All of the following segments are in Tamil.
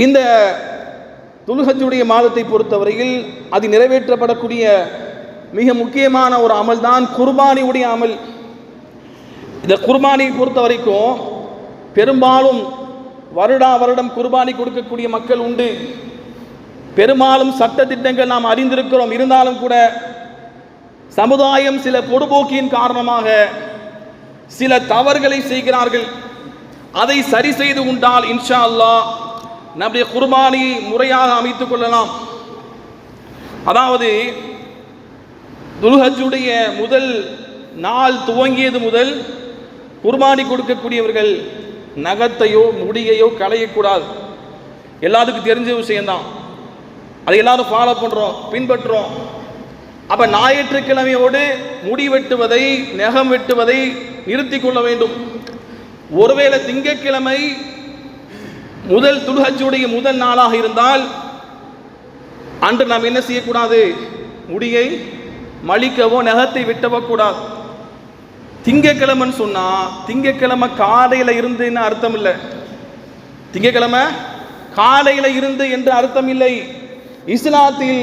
இந்த துல்ஹஜ்ஜுடைய மாதத்தை பொறுத்தவரையில் அது நிறைவேற்றப்படக்கூடிய மிக முக்கியமான ஒரு அமல் தான் குர்பானியுடைய அமல். இந்த குர்பானியை பொறுத்த வரைக்கும் பெரும்பாலும் வருடம் குர்பானி கொடுக்கக்கூடிய மக்கள் உண்டு. பெரும்பாலும் சட்ட திட்டங்கள் நாம் அறிந்திருக்கிறோம். இருந்தாலும் கூட சமுதாயம் சில பொடுபோக்கின் காரணமாக சில தவறுகளை செய்கிறார்கள். அதை சரி செய்து கொண்டால் இன்ஷா அல்லாஹ் நம்முடைய குர்பானியை முறையாக அமைத்துக் கொள்ளலாம். அதாவது துல்ஹஜ்ஜுடைய முதல் நாள் துவங்கியது முதல் குர்பானி கொடுக்கக்கூடியவர்கள் நகத்தையோ முடியையோ களையக்கூடாது. எல்லாத்துக்கும் தெரிஞ்ச விஷயம்தான். அதை எல்லாரும் ஃபாலோ பண்ணுறோம், பின்பற்றுறோம். அப்போ ஞாயிற்றுக்கிழமையோடு முடி வெட்டுவதை, நகம் வெட்டுவதை நிறுத்தி கொள்ள வேண்டும். ஒருவேளை திங்கட்கிழமை முதல் துல்ஹஜ்ஜுடைய முதல் நாளாக இருந்தால் அன்று நாம் என்ன செய்யக்கூடாது? முடியை மலிக்கவோ நகத்தை வெட்டவோ கூடாது. திங்கக்கிழமைன்னு சொன்னா திங்கக்கிழமை காலையில் இருந்துன்னு அர்த்தம் இல்லை. திங்கக்கிழமை காலையில் இருந்து என்று அர்த்தம் இல்லை. இஸ்லாத்தில்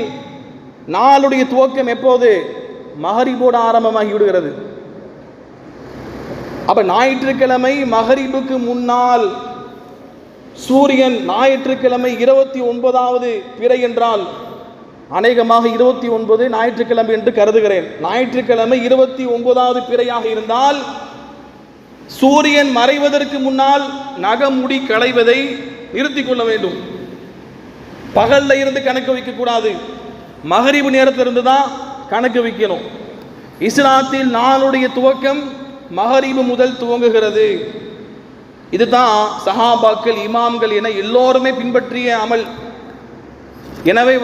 நாளுடைய துவக்கம் எப்போது? மகரிபோடு ஆரம்பமாகி விடுகிறது. அப்ப ஞாயிற்றுக்கிழமை மகரிபுக்கு முன்னால் சூரியன் ஞாயிற்றுக்கிழமை 29வது பிறை என்றால் அநேகமாக 29 ஞாயிற்றுக்கிழமை என்று கருதுகிறேன். ஞாயிற்றுக்கிழமை 29வது பிறையாக இருந்தால் சூரியன் மறைவதற்கு முன்னால் நகமுடி களைவதை நிறுத்தி கொள்ள வேண்டும். பகல்ல இருந்து கணக்கு வைக்க கூடாது. மகரிபு நேரத்திலிருந்து தான் கணக்கு வைக்கணும். இஸ்லாத்தில் நாளுடைய துவக்கம் மகரிபு முதல் துவங்குகிறது. இதுதான் சஹாபாக்கள், இமாம்கள் என எல்லோருமே பின்பற்றிய அமல். எனவே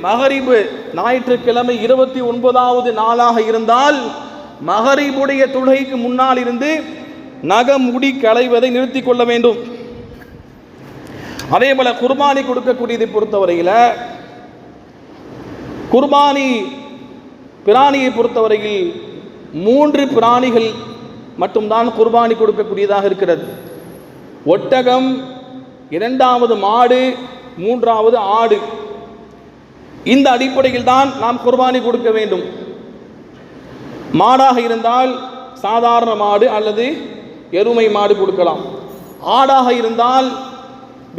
மகரிபு ஞாயிற்றுக்கிழமை 29வது நாளாக இருந்தால் மகரிபுடைய தொழுகைக்கு முன்னால் இருந்து நகமுடி களைவதை நிறுத்தி கொள்ள வேண்டும். அதே போல குர்பானி கொடுக்கக்கூடியதை பொறுத்தவரையில் குர்பானி பிராணியை பொறுத்தவரையில் 3 பிராணிகள் மட்டும்தான் குர்பானி கொடுக்கக்கூடியதாக இருக்கிறது. ஒட்டகம், 2வது மாடு, 3வது ஆடு. இந்த அடிப்படையில் தான் நாம் குர்பானி கொடுக்க வேண்டும். மாடாக இருந்தால் சாதாரண மாடு அல்லது எருமை மாடு கொடுக்கலாம். ஆடாக இருந்தால்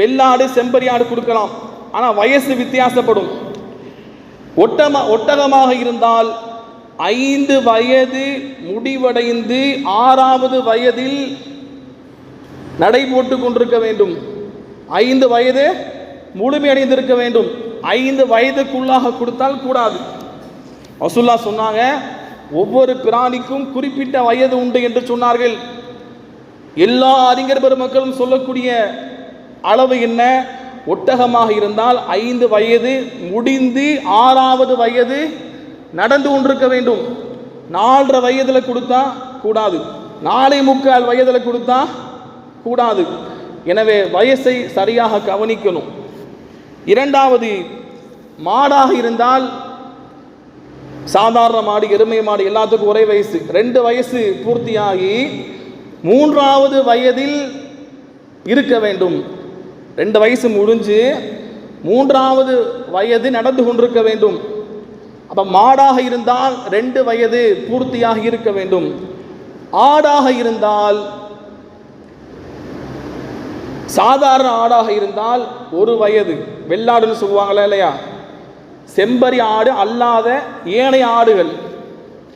வெள்ளாடு, செம்பரி ஆடு கொடுக்கலாம். ஆனால் வயசு வித்தியாசப்படும். ஒட்டகமாக இருந்தால் 5 வயது முடிவடைந்து 6வது வயதில் நடை போட்டு கொண்டிருக்க வேண்டும். 5 வயது முழுமையடைந்திருக்க வேண்டும். 5 வயதுக்குள்ளாக கொடுத்தால் கூடாது. ரசூலுல்லாஹ் சொன்னாங்க, ஒவ்வொரு பிராணிக்கும் குறிப்பிட்ட வயது உண்டு என்று சொன்னார்கள். எல்லா அறிஞர் பெருமக்களும் சொல்லக்கூடிய அளவு என்ன? ஒட்டகமாக இருந்தால் 5 வயது முடிந்து 6வது வயது நடந்து கொண்டிருக்க வேண்டும். 4.5 வயதில் கொடுத்தா கூடாது. 4.25 வயதில் கொடுத்தா கூடாது. எனவே வயசை சரியாக கவனிக்கணும். 2வது மாடாக இருந்தால் சாதாரண மாடு, எருமை மாடு எல்லாத்துக்கும் ஒரே வயசு. 2 வயசு பூர்த்தியாகி 3வது வயதில் இருக்க வேண்டும். 2 வயசு முடிஞ்சு 3வது வயது நடந்து கொண்டிருக்க வேண்டும். அப்ப மாடாக இருந்தால் 2 வயது பூர்த்தியாக இருக்க வேண்டும். ஆடாக இருந்தால், சாதாரண ஆடாக இருந்தால் 1 வயது, வெள்ளாடுன்னு சொல்லுவாங்களா இல்லையா, செம்பரி ஆடு அல்லாத ஏனைய ஆடுகள்,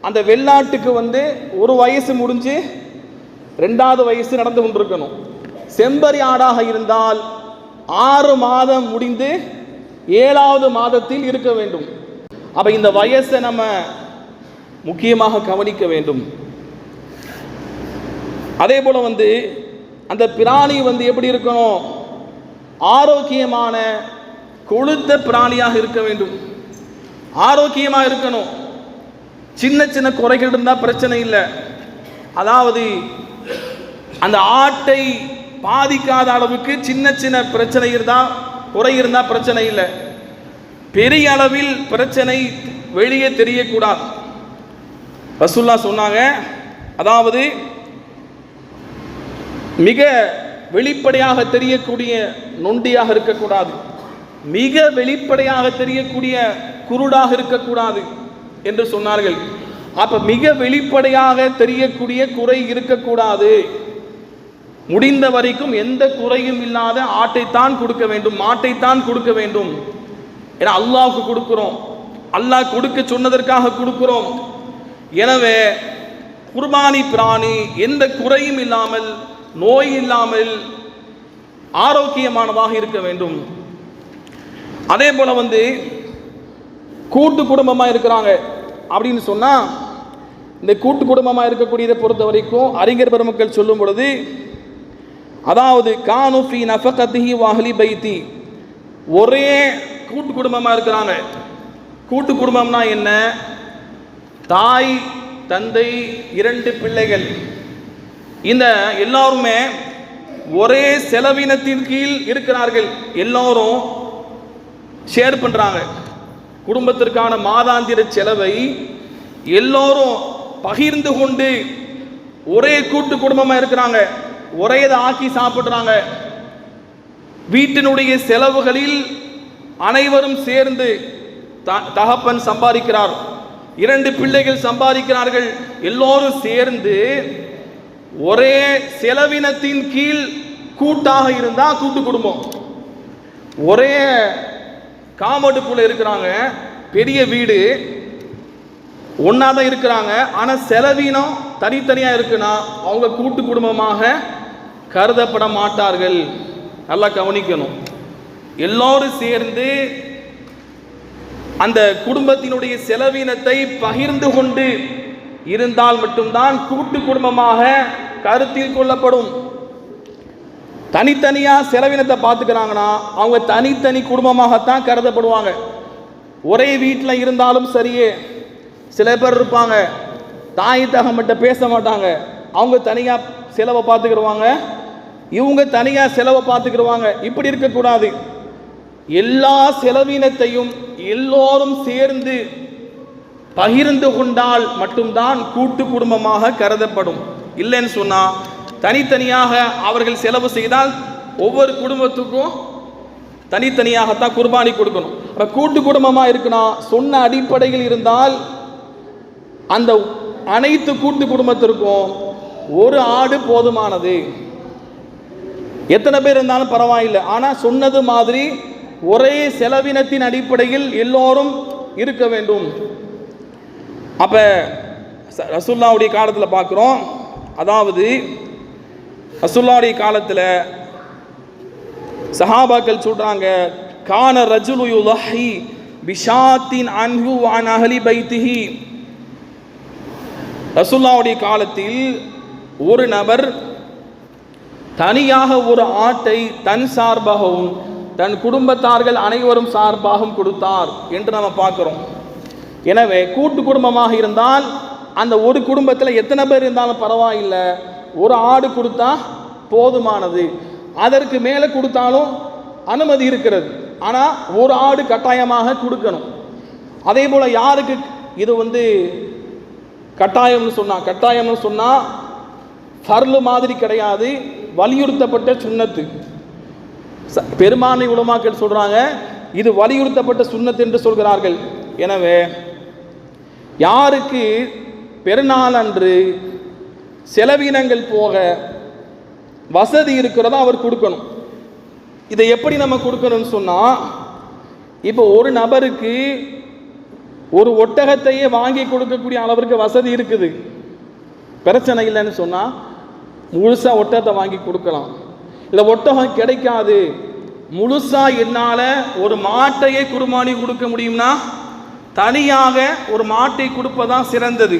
அந்த வெள்ளாட்டுக்கு 1 வயசு முடிஞ்சு 2வது வயசு நடந்து கொண்டிருக்கணும். செம்பரி ஆடாக இருந்தால் 6 மாதம் முடிந்து 7வது மாதத்தில் இருக்க வேண்டும். அப்ப இந்த வயசை நம்ம முக்கியமாக கவனிக்க வேண்டும். அதே போல அந்த பிராணி எப்படி இருக்கணும்? ஆரோக்கியமான கொழுத்த பிராணியாக இருக்க வேண்டும். ஆரோக்கியமாக இருக்கணும். சின்ன சின்ன குறைகள் இருந்தால் பிரச்சனை இல்லை. அதாவது அந்த ஆட்டை பாதிக்காத அளவுக்கு சின்ன சின்ன பிரச்சனை இருந்தால், குறை இருந்தால் பிரச்சனை இல்லை. பெரிய அளவில் பிரச்சனை வெளியே தெரியக்கூடாது. ரசூலுல்லாஹ் சொன்னாங்க, அதாவது மிக வெளிப்படையாக தெரியக்கூடிய நொண்டியாக இருக்கக்கூடாது, மிக வெளிப்படையாக தெரியக்கூடிய குருடாக இருக்கக்கூடாது என்று சொன்னார்கள். அப்ப மிக வெளிப்படையாக தெரியக்கூடிய குறை இருக்கக்கூடாது. முடிந்த வரைக்கும் எந்த குறையும் இல்லாத ஆட்டைத்தான் கொடுக்க வேண்டும், மாட்டைத்தான் கொடுக்க வேண்டும். ஏன்னா அல்லாஹ்வுக்கு கொடுக்கிறோம், அல்லாஹ் கொடுக்க சொன்னதற்காக கொடுக்கிறோம். எனவே குர்பானி பிராணி எந்த குறையும் இல்லாமல், நோய் இல்லாமல் ஆரோக்கியமானதாக இருக்க வேண்டும். அதே போல கூட்டு குடும்பமாக இருக்கிறாங்க அப்படின்னு சொன்னா, இந்த கூட்டு குடும்பமாக இருக்கக்கூடியதை பொறுத்த வரைக்கும் அறிஞர் பெருமக்கள் சொல்லும் பொழுது, அதாவது கானு ஃபீ நஃபகதிஹி வ அஹ்லி பைத்தி, ஒரே கூட்டு குடும்பமாக இருக்கிறாங்க. கூட்டு குடும்பம்னா என்ன? தாய் தந்தை 2 பிள்ளைகள், இந்த எல்லாருமே ஒரே செலவினத்தின் கீழ் இருக்கிறார்கள். எல்லோரும் ஷேர் பண்றாங்க. குடும்பத்திற்கான மாதாந்திர செலவை எல்லோரும் பகிர்ந்து கொண்டு ஒரே கூட்டு குடும்பமா இருக்கிறாங்க, ஒரே ஆக்கி சாப்பிடுறாங்க. வீட்டினுடைய செலவுகளில் அனைவரும் சேர்ந்து, தகப்பன் சம்பாதிக்கிறார், 2 பிள்ளைகள் சம்பாதிக்கிறார்கள், எல்லோரும் சேர்ந்து ஒரே செலவினத்தின் கீழ் கூட்டாக இருந்தா கூட்டு குடும்பம். ஒரே காம்பவுண்டுக்குள்ள இருக்கிறாங்க, பெரிய வீடு, ஒன்னா தான் இருக்கிறாங்க, ஆனா செலவினம் தனித்தனியா இருக்குன்னா அவங்க கூட்டு குடும்பமாக கருதப்பட மாட்டார்கள். நல்லா கவனிக்கணும். எல்லோரும் சேர்ந்து அந்த குடும்பத்தினுடைய செலவினத்தை பகிர்ந்து கொண்டு இருந்தால் மட்டும்தான் கூட்டு குடும்பமாக கருத்தில் கொள்ளப்படும். தனித்தனியா செலவினத்தை பார்த்துக்கிறாங்கன்னா அவங்க தனித்தனி குடும்பமாகத்தான் கருதப்படுவாங்க. ஒரே வீட்டில் இருந்தாலும் சரியே, சில பேர் இருப்பாங்க தாய் தகமட்ட பேச மாட்டாங்க, அவங்க தனியா செலவை பார்த்துக்கிடுவாங்க, இவங்க தனியா செலவை பார்த்துக்கிடுவாங்க. இப்படி இருக்கக்கூடாது. எல்லா செலவினத்தையும் எல்லோரும் சேர்ந்து பகிர்ந்து கொண்டால் மட்டும்தான் கூட்டு குடும்பமாக கருதப்படும். இல்லைன்னு சொன்னா தனித்தனியாக அவர்கள் செலவு செய்தால் ஒவ்வொரு குடும்பத்துக்கும் தனித்தனியாகத்தான் குர்பானி கொடுக்கணும். கூட்டு குடும்பமா இருக்கணும் சொன்ன அடிப்படையில் இருந்தால் அந்த அனைத்து கூட்டு குடும்பத்திற்கும் ஒரு ஆடு போதுமானது. எத்தனை பேர் இருந்தாலும் பரவாயில்லை, ஆனா சொன்னது மாதிரி ஒரே செலவினத்தின் அடிப்படையில் எல்லோரும் இருக்க வேண்டும். அப்ப ரசூலுல்லாஹ்வுடைய காலத்தில் பார்க்கிறோம், அதாவது ரசூலுல்லாஹ்வுடைய காலத்தில் சஹாபாக்கள் சொல்றாங்க, கான ரஜுலு யுலஹி பிஷாத்தின் அன்ஹு அன் அஹ்லி பைத்திஹி. ரசூலுல்லாஹ்வுடைய காலத்தில் ஒரு நபர் தனியாக ஒரு ஆட்டை தன் சார்பாகவும் தன் குடும்பத்தார்கள் அனைவரும் சார்பாகவும் கொடுத்தார் என்று நம்ம பார்க்கிறோம். எனவே கூட்டு குடும்பமாக இருந்தால் அந்த ஒரு குடும்பத்தில் எத்தனை பேர் இருந்தாலும் பரவாயில்லை, ஒரு ஆடு கொடுத்தா போதுமானது. அதற்கு மேலே கொடுத்தாலும் அனுமதி இருக்கிறது, ஆனால் ஒரு ஆடு கட்டாயமாக கொடுக்கணும். அதே போல யாருக்கு இது கட்டாயம்னு சொன்னா ஃபர்லு மாதிரி கிடையாது, வலியுறுத்தப்பட்ட சுன்னத்து. பெரும்பான்மை உலமாக்கள் சொல்றாங்க இது வலியுறுத்தப்பட்ட சுன்னத் என்று சொல்கிறார்கள். எனவே யாருக்கு பெருநாள் அன்று செலவினங்கள் போக வசதி இருக்கிறதோ அவர் கொடுக்கணும். இதை எப்படி நம்ம கொடுக்கணும்னு சொன்னா, இப்போ ஒரு நபருக்கு ஒரு ஒட்டகத்தையே வாங்கி கொடுக்கக்கூடிய அளவிற்கு வசதி இருக்குது, பிரச்சனை இல்லைன்னு சொன்னா முழுசா ஒட்டகத்தை வாங்கி கொடுக்கலாம். இல்லை ஒட்டகம் கிடைக்காது, முழுசா என்னால ஒரு மாட்டையே குர்பானி கொடுக்க முடியும்னா தனியாக ஒரு மாட்டை கொடுப்பதான் சிறந்தது.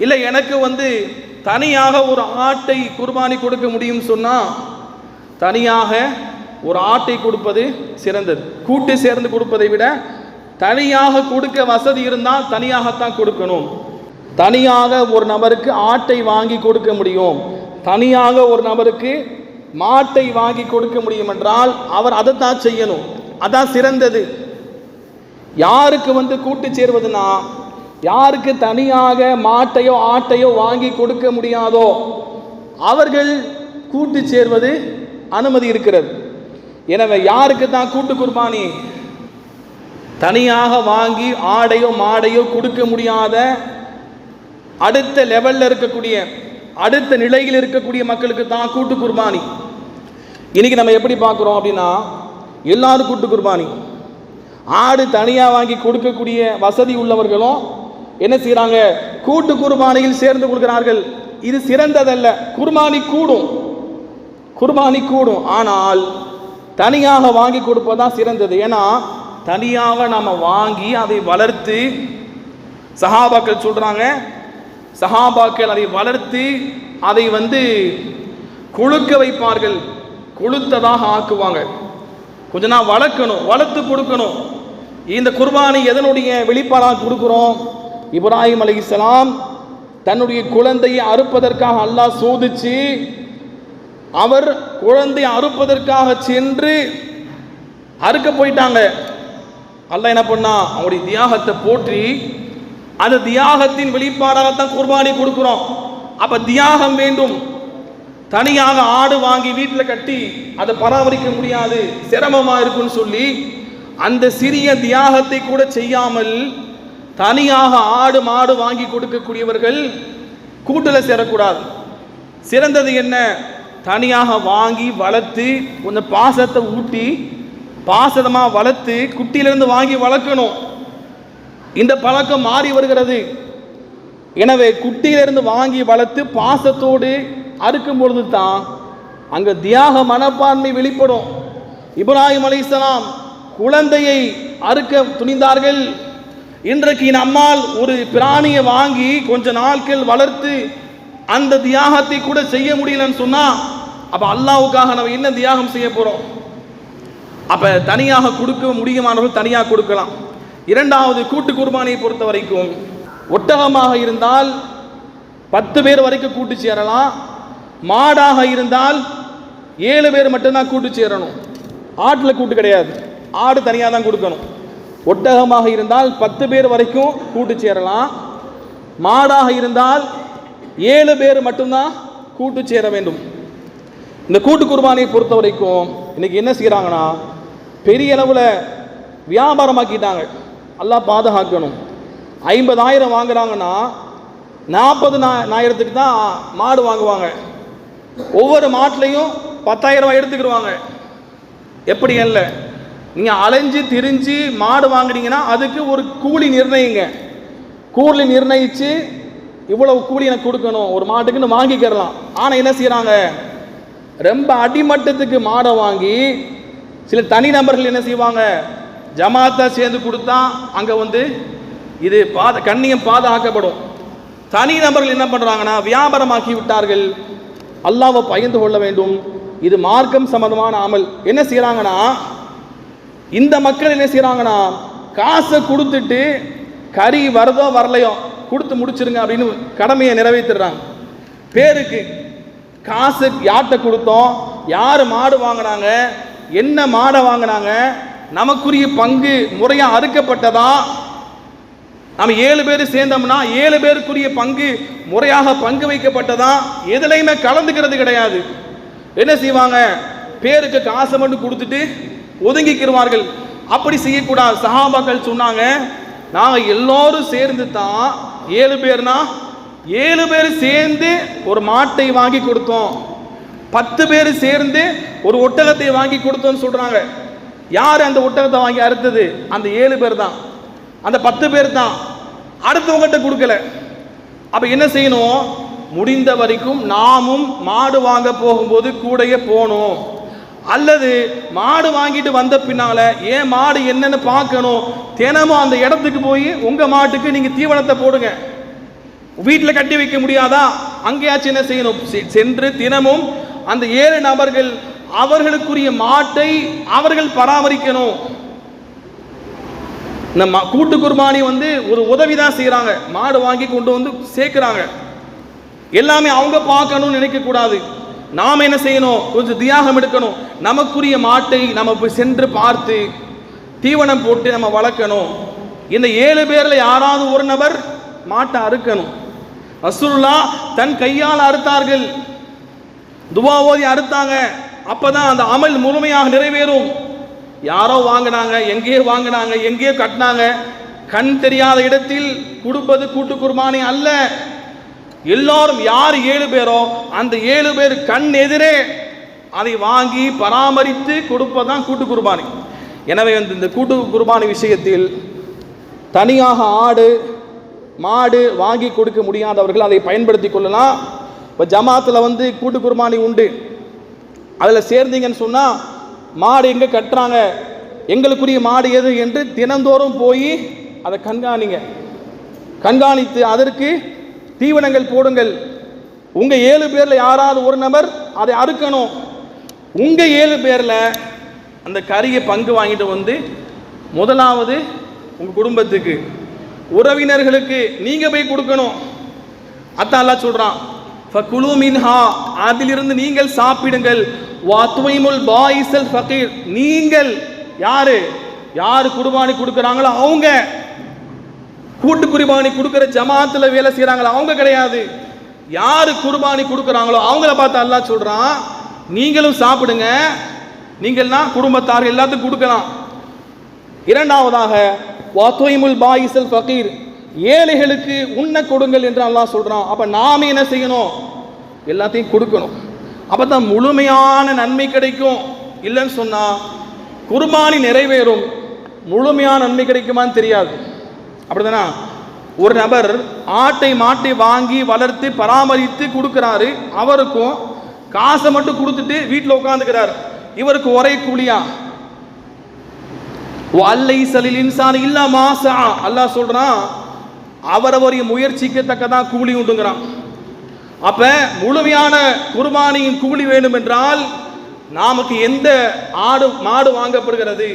இல்லை எனக்கு தனியாக ஒரு ஆட்டை குர்பானி கொடுக்க முடியும் சொன்னா தனியாக ஒரு ஆட்டை கொடுப்பது சிறந்தது. கூட்டு சேர்ந்து கொடுப்பதை விட தனியாக கொடுக்க வசதி இருந்தால் தனியாகத்தான் கொடுக்கணும். தனியாக ஒரு நபருக்கு ஆட்டை வாங்கி கொடுக்க முடியும், தனியாக ஒரு நபருக்கு மாட்டை வாங்கி கொடுக்க முடியும் என்றால் அவர் அதைத்தான் செய்யணும், அதான் சிறந்தது. யாருக்கு கூட்டு சேர்வதுனா, யாருக்கு தனியாக மாட்டையோ ஆட்டையோ வாங்கி கொடுக்க முடியாதோ அவர்கள் கூட்டு சேர்வது அனுமதி இருக்கிறது. எனவே யாருக்கு தான் கூட்டு குர்பானி? தனியாக வாங்கி ஆடையோ மாடையோ கொடுக்க முடியாத அடுத்த லெவலில் இருக்கக்கூடிய அடுத்த நிலையில் இருக்கக்கூடிய மக்களுக்கு தான் கூட்டு குர்பானி. இன்னைக்கு நம்ம எப்படி பார்க்குறோம் அப்படின்னா, எல்லாரும் கூட்டு குர்பானி. ஆடு தனியாக வாங்கி கொடுக்கக்கூடிய வசதி உள்ளவர்களும் என்ன செய்கிறாங்க? கூட்டு குர்பானியில் சேர்ந்து கொள்கிறார்கள். இது சிறந்ததல்ல. குர்பானி கூடும், ஆனால் தனியாக வாங்கி கொடுப்பதுதான் சிறந்தது. ஏன்னா தனியாக நம்ம வாங்கி அதை வளர்த்து, சஹாபாக்கள் சொல்றாங்க, சஹாபாக்கள் அதை வளர்த்து அதை கொழுக்க வைப்பார்கள், கொழுத்ததாக ஆக்குவாங்க. கொஞ்ச நாள் வளர்க்கணும், வளர்த்து கொடுக்கணும். இந்த குர்பானி எதனுடைய வெளிப்பாடாக கொடுக்கிறோம்? இப்ராஹிம் அலைஹிஸ்ஸலாம் தன்னுடைய குழந்தையை அறுப்பதற்காக அல்லாஹ் சோதிச்சு, அவர் குழந்தையை அறுப்பதற்காக சென்று அறுக்க போயிட்டாங்க. அல்லாஹ் என்ன பண்ணா? அவருடைய தியாகத்தை போற்றி அந்த தியாகத்தின் வெளிப்பாடாகத்தான் குர்பானி கொடுக்கிறோம். அப்ப தியாகம் வேண்டும். தனியாக ஆடு வாங்கி வீட்டில் கட்டி அதை பராமரிக்க முடியாது, சிரமமா இருக்குன்னு சொல்லி அந்த சிறிய தியாகத்தை கூட செய்யாமல் தனியாக ஆடு மாடு வாங்கி கொடுக்கக்கூடியவர்கள் கூட்டில் சேரக்கூடாது. சிறந்தது என்ன? தனியாக வாங்கி வளர்த்து கொஞ்சம் பாசத்தை ஊட்டி பாசமாக வளர்த்து குட்டியிலிருந்து வாங்கி வளர்க்கணும். இந்த பழக்கம் மாறி வருகிறது. எனவே குட்டியிலிருந்து வாங்கி வளர்த்து பாசத்தோடு அறுக்கும் பொழுது தான் அங்கே தியாக மனப்பான்மை வெளிப்படும். இப்ராஹிம் அலைஹிஸ்ஸலாம் குழந்தையை அறுக்க துணிந்தார்கள். இன்றைக்கு நம்மால் ஒரு பிராணியை வாங்கி கொஞ்ச நாட்கள் வளர்த்து அந்த தியாகத்தை கூட செய்ய முடியலன்னு சொன்னா, அப்ப அல்லாஹ்வுக்காக நம்ம என்ன தியாகம் செய்ய போறோம்? அப்ப தனியாக கொடுக்க முடியுமானவர்கள் தனியாக கொடுக்கலாம். இரண்டாவது, கூட்டு குர்பானியை பொறுத்த வரைக்கும் ஒட்டகமாக இருந்தால் 10 பேர் வரைக்கும் கூட்டு சேரலாம். மாடாக இருந்தால் 7 பேர் மட்டும்தான் கூட்டு சேரணும். ஆட்டில் கூட்டு கிடையாது, ஆடு தனியாக தான் கொடுக்கணும். ஒட்டகமாக இருந்தால் 10 பேர் வரைக்கும் கூட்டு சேரலாம். மாடாக இருந்தால் 7 பேர் மட்டும்தான் கூட்டு சேர வேண்டும். இந்த கூட்டு குர்பானியை பொறுத்த வரைக்கும் இன்னைக்கு என்ன செய்கிறாங்கன்னா, பெரிய அளவில் வியாபாரமாக்கிட்டாங்க. அல்லாஹ் பாதுகாக்கணும். 50,000 வாங்குறாங்கன்னா 40,000க்கு தான் மாடு வாங்குவாங்க. ஒவ்வொரு மாட்டிலையும் 10,000 எடுத்துக்கிடுவாங்க. எப்படி இல்லை, நீங்கள் அலைஞ்சு திரிஞ்சு மாடு வாங்குறீங்கன்னா அதுக்கு ஒரு கூலி நிர்ணயிங்க. கூலி நிர்ணயித்து இவ்வளவு கூலி எனக்கு கொடுக்கணும் ஒரு மாட்டுக்குன்னு வாங்கிக்கிறலாம். ஆனால் என்ன செய்கிறாங்க, ரொம்ப அடிமட்டத்துக்கு மாடை வாங்கி சில தனிநபர்கள் என்ன செய்வாங்க, ஜமாத்தா சேர்ந்து கொடுத்தா அங்கே இது கண்ணியம் பாதுகாக்கப்படும். தனிநபர்கள் என்ன பண்ணுறாங்கன்னா வியாபாரமாக்கி விட்டார்கள். அல்லாஹ்வை பயந்து கொள்ள வேண்டும். இது மார்க்கம் சம்பந்தமான அமல். என்ன செய்கிறாங்கன்னா, இந்த மக்கள் என்ன செய்கிறாங்கன்னா, காசை கொடுத்துட்டு கறி வருதோ வரலையோ கொடுத்து முடிச்சிருங்க அப்படின்னு கடமையை நிறைவேற்றுறாங்க. பேருக்கு காசு யார்கிட்ட கொடுத்தோம், யார் மாடு வாங்கினாங்க, என்ன மாடை வாங்கினாங்க, நமக்குரிய பங்கு முறையாக அறுக்கப்பட்டதா, நம்ம 7 பேர் சேர்ந்தோம்னா 7 பேருக்குரிய பங்கு முறையாக பங்கு வைக்கப்பட்டதா, எதுலையுமே கலந்துக்கிறது கிடையாது. என்ன செய்வாங்க, பேருக்கு காசை மட்டும் கொடுத்துட்டு ஒதுங்கிக்கிடுவார்கள். அப்படி செய்யக்கூடாது. சஹாபாக்கள் சொன்னாங்க, நாங்கள் எல்லோரும் சேர்ந்து தான் 7 பேர்னா 7 பேர் சேர்ந்து ஒரு மாட்டை வாங்கி கொடுத்தோம், 10 பேர் சேர்ந்து ஒரு ஒட்டகத்தை வாங்கி கொடுத்தோம்னு சொல்றாங்க. யார் அந்த ஒட்டகத்தை வாங்கி அறுத்தது? அந்த 7 பேர் தான், அந்த 10 பேர் தான். அடுத்தவங்ககிட்ட கொடுக்கல. அப்ப என்ன செய்யணும், முடிந்த வரைக்கும் நாமும் மாடு வாங்க போகும்போது கூடையே போகணும். அல்லது மாடு வாங்கிட்டு வந்த பின்னால ஏன் மாடு என்னன்னு பார்க்கணும். தினமும் அந்த இடத்துக்கு போய் உங்க மாட்டுக்கு நீங்க தீவனத்தை போடுங்க. வீட்டில் கட்டி வைக்க முடியாதா, அங்கேயாச்சும் என்ன செய்யணும், சென்று தினமும் அந்த 7 நபர்கள் அவர்களுக்குரிய மாட்டை அவர்கள் பராமரிக்கணும். இந்த கூட்டு குர்பானி ஒரு உதவி தான் செய்யறாங்க. மாடு வாங்கி கொண்டு சேர்க்கிறாங்க. எல்லாமே அவங்க பார்க்கணும்னு நினைக்க கூடாது. நாம் என்ன செய்யணும், கொஞ்சம் தியாகம் எடுக்கணும். நமக்குரிய மாட்டை நம்ம போய் சென்று பார்த்து தீவனம் போட்டு நம்ம வளர்க்கணும். இந்த 7 பேர்ல யாராவது ஒரு நபர் மாட்டை அறுக்கணும். ரசூலுல்லாஹ் தன் கையால் அறுத்தார்கள். துவா ஓதி அறுத்தாங்க, அப்பதான் அந்த அமல் முழுமையாக நிறைவேறும். யாரோ வாங்கினாங்க, எங்கேயோ வாங்கினாங்க, எங்கேயோ கட்டினாங்க, கண் தெரியாத இடத்தில் கொடுப்பது கூட்டு குர்பானி அல்ல. எல்லாரும் யார் 7 பேரோ அந்த 7 பேர் கண் எதிரே அதை வாங்கி பராமரித்து கொடுப்பதான் கூட்டு குர்பானி. எனவே இந்த கூட்டு குர்பானி விஷயத்தில் தனியாக ஆடு மாடு வாங்கி கொடுக்க முடியாதவர்கள் அதை பயன்படுத்தி கொள்ளலாம். இப்போ ஜமாத்தில் கூட்டு குர்பானி உண்டு, அதில் சேர்ந்தீங்கன்னு சொன்னால் மாடு எங்கே கட்டுறாங்க, எங்களுக்குரிய மாடு எது என்று தினந்தோறும் போய் அதை கண்காணித்து அதற்கு தீவனங்கள் போடுங்கள். உங்கள் 7 பேரில் யாராவது ஒரு நபர் அதை அறுக்கணும். உங்கள் 7 பேரில் அந்த கறியை பங்கு வாங்கிட்டு முதலாவது உங்கள் குடும்பத்துக்கு, உறவினர்களுக்கு நீங்கள் போய் கொடுக்கணும். அதான் அல்லாஹ் சொல்கிறான், ஃபகுலு மின்ஹா, அதிலிருந்து நீங்கள் சாப்பிடுங்கள். வத்வைமுல் பாயிஸல் ஃபகீர், நீங்கள் யாரு குர்பானி கொடுக்குறாங்களோ அவங்க, கூட்டு குர்பானி கொடுக்குற ஜமாத்தில் வேலை செய்கிறாங்களோ அவங்க கிடையாது. யாரு குர்பானி கொடுக்குறாங்களோ அவங்கள பார்த்து அல்லாஹ் சொல்கிறான், நீங்களும் சாப்பிடுங்க, நீங்கள்னா குடும்பத்தார் எல்லாத்துக்கும் கொடுக்கலாம். இரண்டாவதாக வத்வைமுல் பாயிஸல் ஃபகீர், ஏழைகளுக்கு உண்ண கொடுங்கள் என்று அல்லாஹ் சொல்கிறான். அப்போ நாம என்ன செய்யணும், எல்லாத்தையும் கொடுக்கணும். அப்போ தான் முழுமையான நன்மை கிடைக்கும். இல்லைன்னு சொன்னால் குர்பானி நிறைவேறும், முழுமையான நன்மை கிடைக்குமான்னு தெரியாது. அப்படிதானா? ஒரு நபர் மாட்டை வாங்கி வளர்த்து பராமரித்து கொடுக்குறாரு, அவருக்கும் காசை மட்டும் கொடுத்துட்டு வீட்டில் உட்காந்துக்கிறார், இவருக்கு ஒரே கூலியா? அல்லாஹ் சொல்றான், அவரவரிய முயற்சிக்கு தக்கதான் கூலி உண்டுங்கிறான். அப்ப முழுமையான குர்பானியின் கூலி வேண்டும் என்றால் நமக்கு எந்த மாடு வாங்கப்படுகிறது,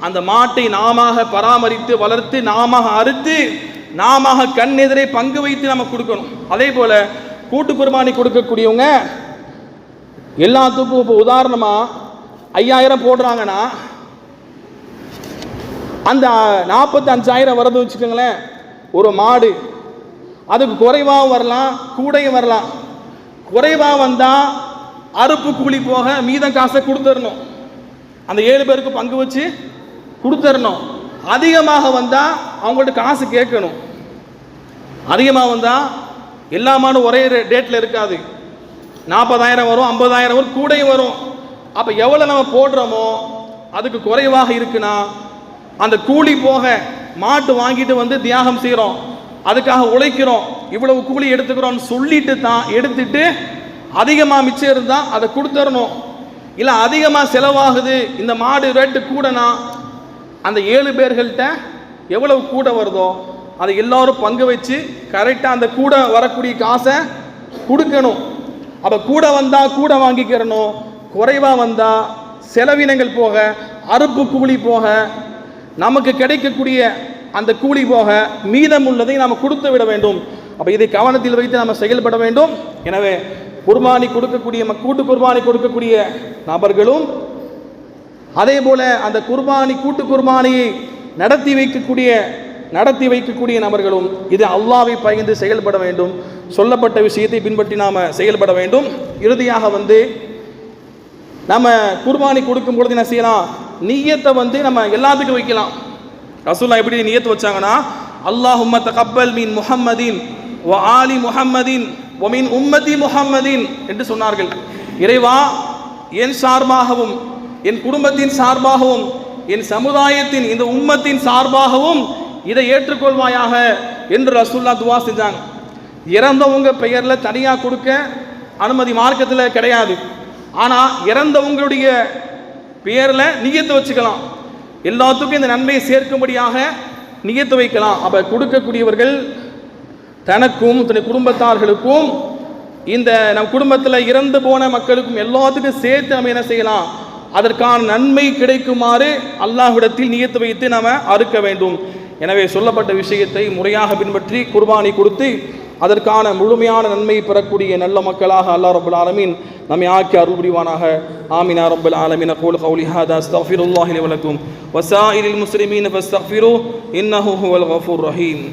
அந்த மாட்டை நாம பராமரித்து வளர்த்து நாம அறுத்து நாம கண் எதிரே பங்கு வைத்து நம்ம கொடுக்கணும். அதே போல கூட்டு குர்பானி கொடுக்கக்கூடியவங்க எல்லாத்துக்கும் இப்போ உதாரணமா 5000 போடுறாங்கன்னா அந்த 45,000 வரது வச்சுக்கோங்களேன். ஒரு மாடு அதுக்கு குறைவாக வரலாம், கூடையும் வரலாம். குறைவாக வந்தால் அறுப்பு கூலி போக மீதம் காசை கொடுத்துடணும், அந்த 7 பேருக்கு பங்கு வச்சு கொடுத்துடணும். அதிகமாக வந்தால் அவங்கள்ட்ட காசு கேட்கணும். அதிகமாக வந்தால் எல்லா மாடும் ஒரே டேட்டில் இருக்காது, 40,000 வரும், 50,000 வரும், கூடையும் வரும். அப்போ எவ்வளோ நம்ம போடுறோமோ அதுக்கு குறைவாக இருக்குன்னா அந்த கூலி போக மாட்டு வாங்கிட்டு தியாகம் செய்கிறோம், அதுக்காக உழைக்கிறோம், இவ்வளவு கூலி எடுத்துக்கிறோம்னு சொல்லிட்டு தான் எடுத்துட்டு அதிகமாக மிச்சம் இருந்தால் அதை கொடுத்துடணும். இல்லை அதிகமாக செலவாகுது, இந்த மாடு ரேட்டு கூடனா அந்த 7 பேர்கள்ட்ட எவ்வளவு கூட வருதோ அதை எல்லாரும் பங்கு வச்சு கரெக்டாக அந்த கூட வரக்கூடிய காசை கொடுக்கணும். அப்போ கூட வந்தால் கூட வாங்கிக்கிறணும், குறைவாக வந்தால் செலவினங்கள் போக அறுப்பு கூலி போக நமக்கு கிடைக்கக்கூடிய அந்த கூலி போக மீதம் உள்ளதை நாம் கொடுத்து விட வேண்டும். அப்போ இதை கவனத்தில் வைத்து நாம் செயல்பட வேண்டும். எனவே குர்பானி கொடுக்கக்கூடிய கூட்டு குர்பானி கொடுக்கக்கூடிய நபர்களும் அதே போல அந்த கூட்டு குர்பானியை நடத்தி வைக்கக்கூடிய நபர்களும் இது அல்லாஹ்வை பயந்து செயல்பட வேண்டும். சொல்லப்பட்ட விஷயத்தை பின்பற்றி நாம் செயல்பட வேண்டும். இறுதியாக நம்ம குர்பானி கொடுக்கும் பொழுது என்ன செய்யலாம், நிய்யத்தை நம்ம எல்லாத்துக்கும் வைக்கலாம். ரசூலுல்லாஹ் எப்படி நிய்யத்து வச்சாங்கன்னா, அல்லாஹும்ம தகப்பல் மின் முஹம்மதின் வ ஆலி முஹம்மதின் வ மின் உம்மதி முஹம்மதின் என்று சொன்னார்கள். இறைவா, என் சார்பாகவும் என் குடும்பத்தின் சார்பாகவும் என் சமுதாயத்தின் இந்த உம்மத்தின் சார்பாகவும் இதை ஏற்றுக்கொள்வாயாக என்று ரசூலுல்லாஹ் துவா செஞ்சாங்க. இறந்தவங்க பெயரில் தனியாக கொடுக்க அனுமதி மார்க்கத்தில் கிடையாது. ஆனால் இறந்தவங்களுடைய பெயரில் நியத்து வச்சுக்கலாம், எல்லாத்துக்கும் இந்த நன்மையை சேர்க்கும்படியாக நியத்து வைக்கலாம். அப்போ கொடுக்கக்கூடியவர்கள் தனக்கும் தன் குடும்பத்தார்களுக்கும் இந்த நம் குடும்பத்தில் இறந்து போன மக்களுக்கும் எல்லாத்துக்கும் சேர்த்து நம்ம என்ன செய்யலாம், அதற்கான நன்மை கிடைக்குமாறு அல்லாஹ்விடத்தில் நியத்து வைத்து நாம் அறுக்க வேண்டும். எனவே சொல்லப்பட்ட விஷயத்தை முறையாக பின்பற்றி குர்பானி கொடுத்து அதற்கான முழுமையான நன்மை பெறக்கூடிய நல்ல மக்களாக அல்லாஹ் ரப்பல் ஆலமீன் நம்மை ஆக்கி அருள் புரிவானாக. ஆமீன் யா ரப்பல் ஆலமீன். அகூலு கௌலி ஹாதா அஸ்தக்ஃபிருல்லாஹி லி வ லக்கும் வ ஸாயிரில் முஸ்லிமீன ஃபஸ்தக்ஃபிரு இன்னஹு ஹுவல் கஃபூர் ரஹீம்.